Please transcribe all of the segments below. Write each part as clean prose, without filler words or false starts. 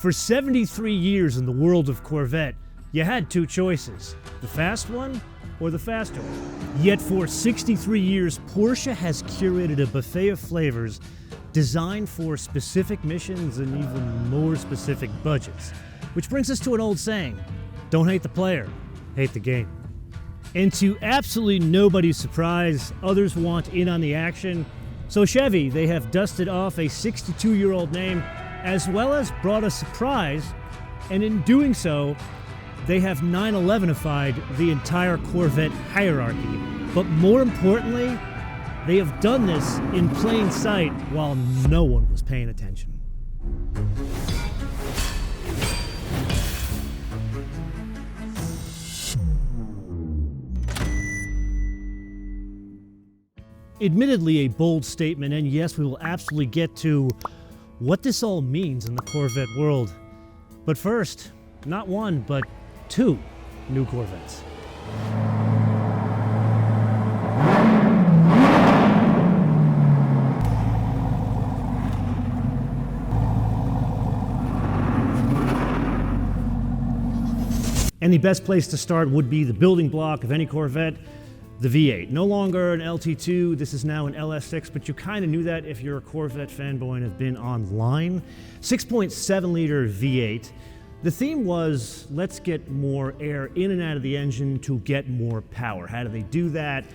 For 73 years in the world of Corvette, you had two choices, the fast one or the faster one. Yet for 63 years, Porsche has curated a buffet of flavors designed for specific missions and even more specific budgets. Which brings us to an old saying, don't hate the player, hate the game. And to absolutely nobody's surprise, others want in on the action. So Chevy, they have dusted off a 62-year-old name, as well as brought a surprise, and in doing so, they have 9/11ified the entire Corvette hierarchy. But more importantly, they have done this in plain sight while no one was paying attention. Admittedly a bold statement, and yes, we will absolutely get to what this all means in the Corvette world. But first, not one, but two new Corvettes. And the best place to start would be the building block of any Corvette, the V8. No longer an LT2, this is now an LS6, but you kind of knew that if you're a Corvette fanboy and have been online. 6.7 liter V8. The theme was, let's get more air in and out of the engine to get more power. How do they do that?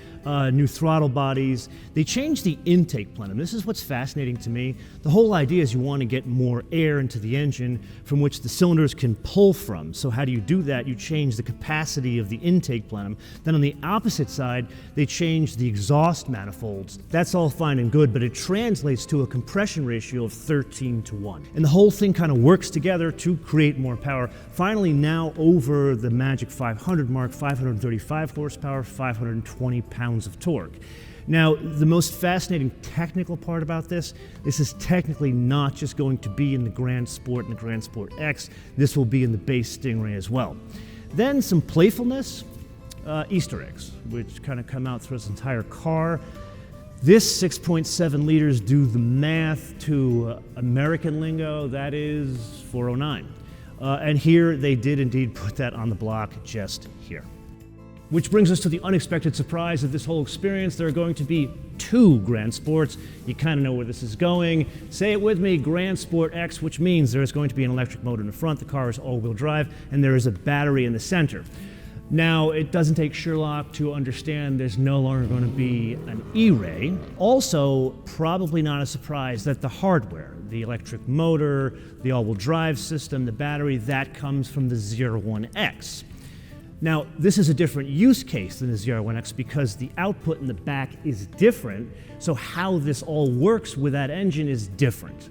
New throttle bodies. They changed the intake plenum. This is what's fascinating to me. The whole idea is you want to get more air into the engine from which the cylinders can pull from. So how do you do that? You change the capacity of the intake plenum. Then on the opposite side, they changed the exhaust manifolds. That's all fine and good, but it translates to a compression ratio of 13:1. And the whole thing kind of works together to create more power. Finally, now over the magic 500 mark, 535 horsepower, 520 pounds of torque. Now, the most fascinating technical part about this is technically not just going to be in the Grand Sport and the Grand Sport X, this will be in the base Stingray as well. Then some playfulness, Easter eggs, which kind of come out through this entire car. This 6.7 liters, do the math to American lingo, that is 409. And here they did indeed put that on the block just here. Which brings us to the unexpected surprise of this whole experience. There are going to be two Grand Sports. You kind of know where this is going. Say it with me, Grand Sport X, which means there is going to be an electric motor in the front, the car is all-wheel drive, and there is a battery in the center. Now, it doesn't take Sherlock to understand there's no longer going to be an E-Ray. Also, probably not a surprise that the hardware, the electric motor, the all-wheel drive system, the battery, that comes from the ZR1X. Now, this is a different use case than the ZR1X because the output in the back is different, so how this all works with that engine is different.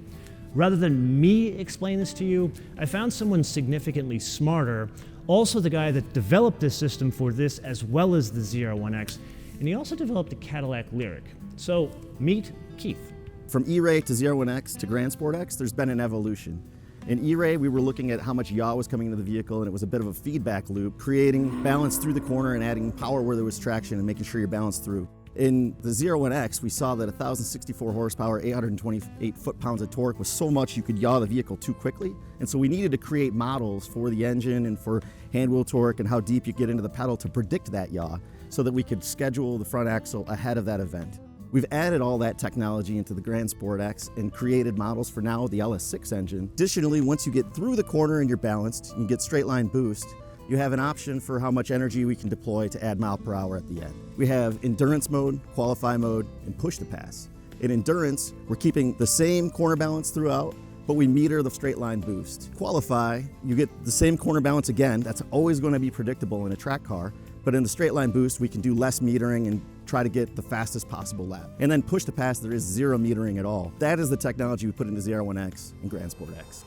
Rather than me explain this to you, I found someone significantly smarter, also the guy that developed this system for this as well as the ZR1X, and he also developed the Cadillac Lyriq. So, meet Keith. From E-Ray to ZR1X to Grand Sport X, there's been an evolution. In E-Ray, we were looking at how much yaw was coming into the vehicle, and it was a bit of a feedback loop, creating balance through the corner and adding power where there was traction and making sure you're balanced through. In the ZR1X, we saw that 1,064 horsepower, 828 foot-pounds of torque was so much you could yaw the vehicle too quickly. And so we needed to create models for the engine and for hand-wheel torque and how deep you get into the pedal to predict that yaw so that we could schedule the front axle ahead of that event. We've added all that technology into the Grand Sport X and created models for now the LS6 engine. Additionally, once you get through the corner and you're balanced, you get straight line boost, you have an option for how much energy we can deploy to add mile per hour at the end. We have endurance mode, qualify mode, and push to pass. In endurance, we're keeping the same corner balance throughout, but we meter the straight line boost. Qualify, you get the same corner balance again. That's always going to be predictable in a track car. But in the straight line boost, we can do less metering and try to get the fastest possible lap. And then push to pass, there is zero metering at all. That is the technology we put into ZR1X and Grand Sport X.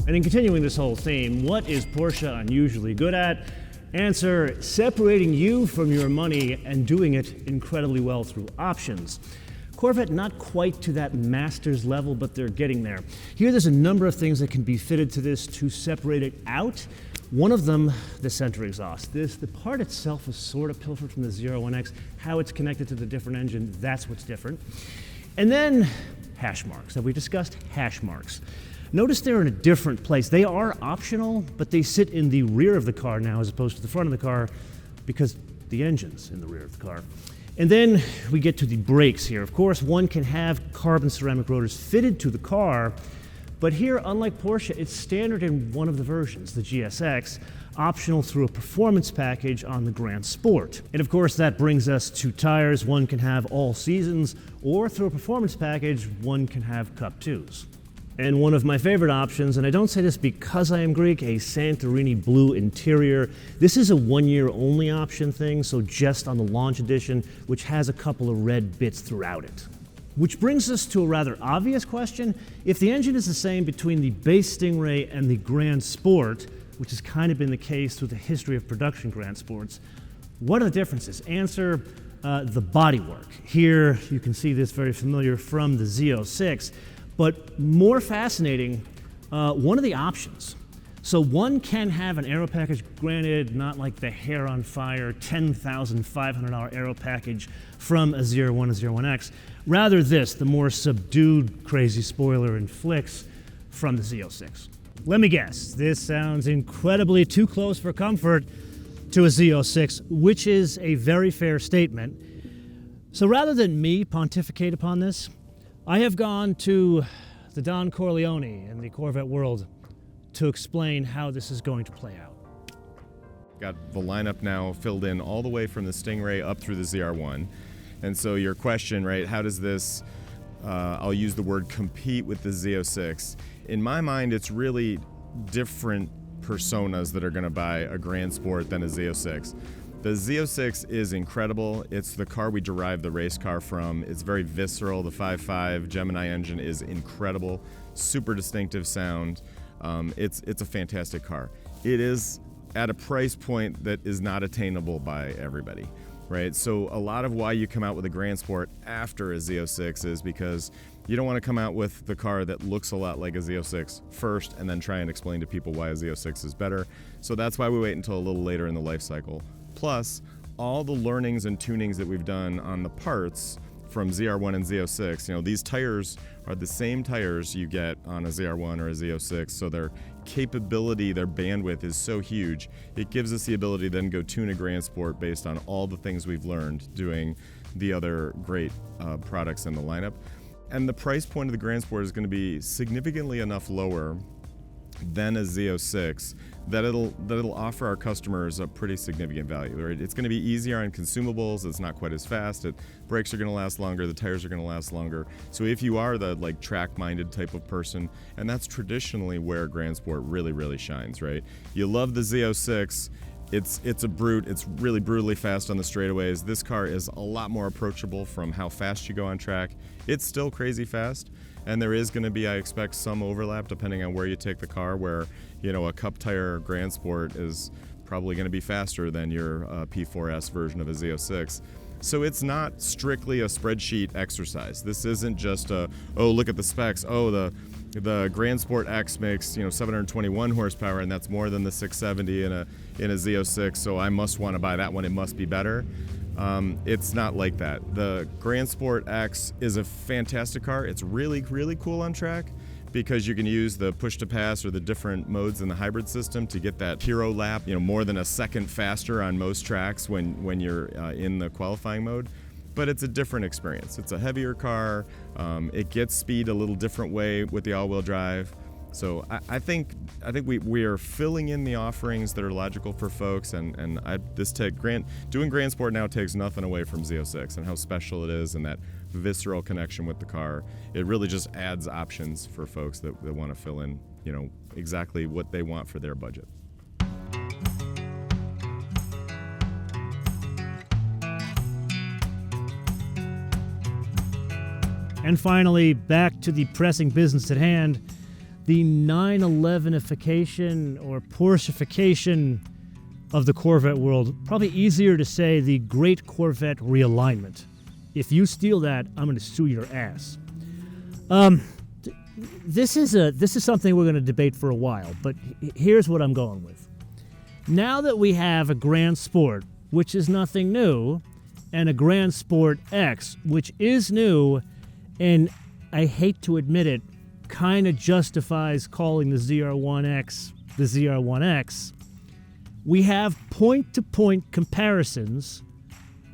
And in continuing this whole theme, what is Porsche unusually good at? Answer, separating you from your money and doing it incredibly well through options. Corvette not quite to that master's level, but they're getting there. Here there's a number of things that can be fitted to this to separate it out. One of them, the center exhaust. The part itself is sort of pilfered from the 01X. How it's connected to the different engine, that's what's different. And then hash marks. Have we discussed hash marks? Notice they're in a different place. They are optional, but they sit in the rear of the car now as opposed to the front of the car because the engine's in the rear of the car. And then we get to the brakes here. Of course, one can have carbon ceramic rotors fitted to the car, but here, unlike Porsche, it's standard in one of the versions, the GSX, optional through a performance package on the Grand Sport. And of course, that brings us to tires. One can have all seasons, or through a performance package, one can have Cup 2s. And one of my favorite options, and I don't say this because I am Greek, a Santorini blue interior. This is a one-year only option thing, so just on the launch edition, which has a couple of red bits throughout it. Which brings us to a rather obvious question. If the engine is the same between the base Stingray and the Grand Sport, which has kind of been the case through the history of production Grand Sports, what are the differences? Answer, the bodywork. Here you can see this very familiar from the Z06, but more fascinating, one of the options. So one can have an aero package, granted not like the hair on fire $10,500 aero package from a 01 and 01X, rather this, the more subdued crazy spoiler and flicks from the Z06. Let me guess, this sounds incredibly too close for comfort to a Z06, which is a very fair statement. So rather than me pontificate upon this, I have gone to the Don Corleone in the Corvette world to explain how this is going to play out. Got the lineup now filled in all the way from the Stingray up through the ZR1. And so your question, right, how does this, I'll use the word compete with the Z06. In my mind, it's really different personas that are gonna buy a Grand Sport than a Z06. The Z06 is incredible. It's the car we derive the race car from. It's very visceral. The 5.5 Gemini engine is incredible, super distinctive sound. It's a fantastic car. It is at a price point that is not attainable by everybody, right? So a lot of why you come out with a Grand Sport after a Z06 is because you don't want to come out with the car that looks a lot like a Z06 first and then try and explain to people why a Z06 is better. So that's why we wait until a little later in the life cycle. Plus, all the learnings and tunings that we've done on the parts from ZR1 and Z06, you know, these tires are the same tires you get on a ZR1 or a Z06, so their capability, their bandwidth is so huge, it gives us the ability to then go tune a Grand Sport based on all the things we've learned doing the other great products in the lineup. And the price point of the Grand Sport is going to be significantly enough lower than a Z06 that it'll offer our customers a pretty significant value. Right? It's going to be easier on consumables. It's not quite as fast. Brakes are going to last longer. The tires are going to last longer. So if you are the like track-minded type of person, and that's traditionally where Grand Sport really shines, right? You love the Z06. It's a brute. It's really brutally fast on the straightaways. This car is a lot more approachable from how fast you go on track. It's still crazy fast. And there is going to be, I expect, some overlap depending on where you take the car, where, you know, a Cup tire Grand Sport is probably going to be faster than your P4S version of a Z06. So it's not strictly a spreadsheet exercise. This isn't just a, oh, look at the specs. Oh, the Grand Sport X makes, you know, 721 horsepower, and that's more than the 670 in a Z06, so I must want to buy that one. It must be better. It's not like that. The Grand Sport X is a fantastic car. It's really cool on track because you can use the push-to-pass or the different modes in the hybrid system to get that hero lap, you know, more than a second faster on most tracks when you're in the qualifying mode. But it's a different experience. It's a heavier car. It gets speed a little different way with the all-wheel drive. So I think we are filling in the offerings that are logical for folks, and doing Grand Sport now takes nothing away from Z06 and how special it is and that visceral connection with the car. It really just adds options for folks that want to fill in, you know, exactly what they want for their budget. And finally, back to the pressing business at hand, the 911-ification or Porschification of the Corvette world. Probably easier to say the Great Corvette Realignment. If you steal that, I'm going to sue your ass. This is something we're going to debate for a while, but here's what I'm going with. Now that we have a Grand Sport, which is nothing new, and a Grand Sport X, which is new, and I hate to admit it, kind of justifies calling the ZR1X the ZR1X, we have point-to-point comparisons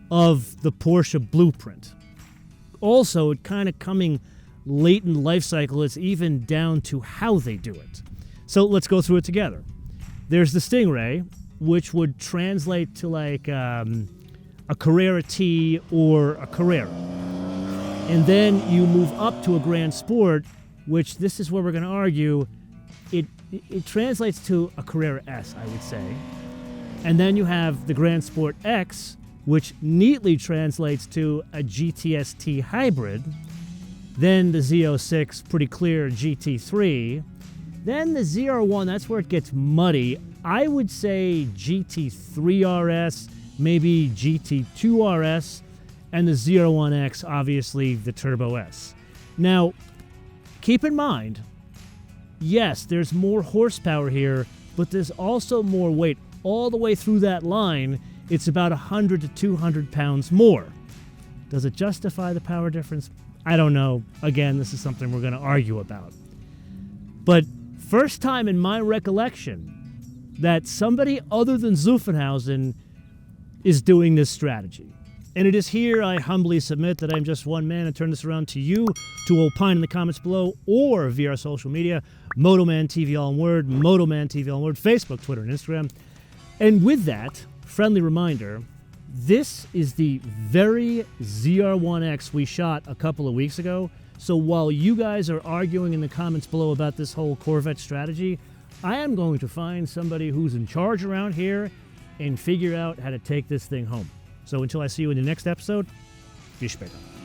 of the Porsche blueprint. Also, it kind of coming late in the life cycle, it's even down to how they do it. So let's go through it together. There's the Stingray, which would translate to like a Carrera T or a Carrera. And then you move up to a Grand Sport, which this is where we're going to argue, it translates to a Carrera S, I would say. And then you have the Grand Sport X, which neatly translates to a GTST hybrid. Then the Z06, pretty clear, GT3. Then the ZR1, that's where it gets muddy. I would say GT3 RS, maybe GT2 RS, and the ZR1X, obviously the Turbo S. Now, keep in mind, yes, there's more horsepower here, but there's also more weight. All the way through that line, it's about 100 to 200 pounds more. Does it justify the power difference? I don't know. Again, this is something we're going to argue about. But first time in my recollection that somebody other than Zuffenhausen is doing this strategy. And it is here I humbly submit that I'm just one man and turn this around to you to opine in the comments below or via our social media, MotoManTV all in word, MotoManTV all in word, Facebook, Twitter, and Instagram. And with that, friendly reminder, this is the very ZR1X we shot a couple of weeks ago. So while you guys are arguing in the comments below about this whole Corvette strategy, I am going to find somebody who's in charge around here and figure out how to take this thing home. So until I see you in the next episode, bis später.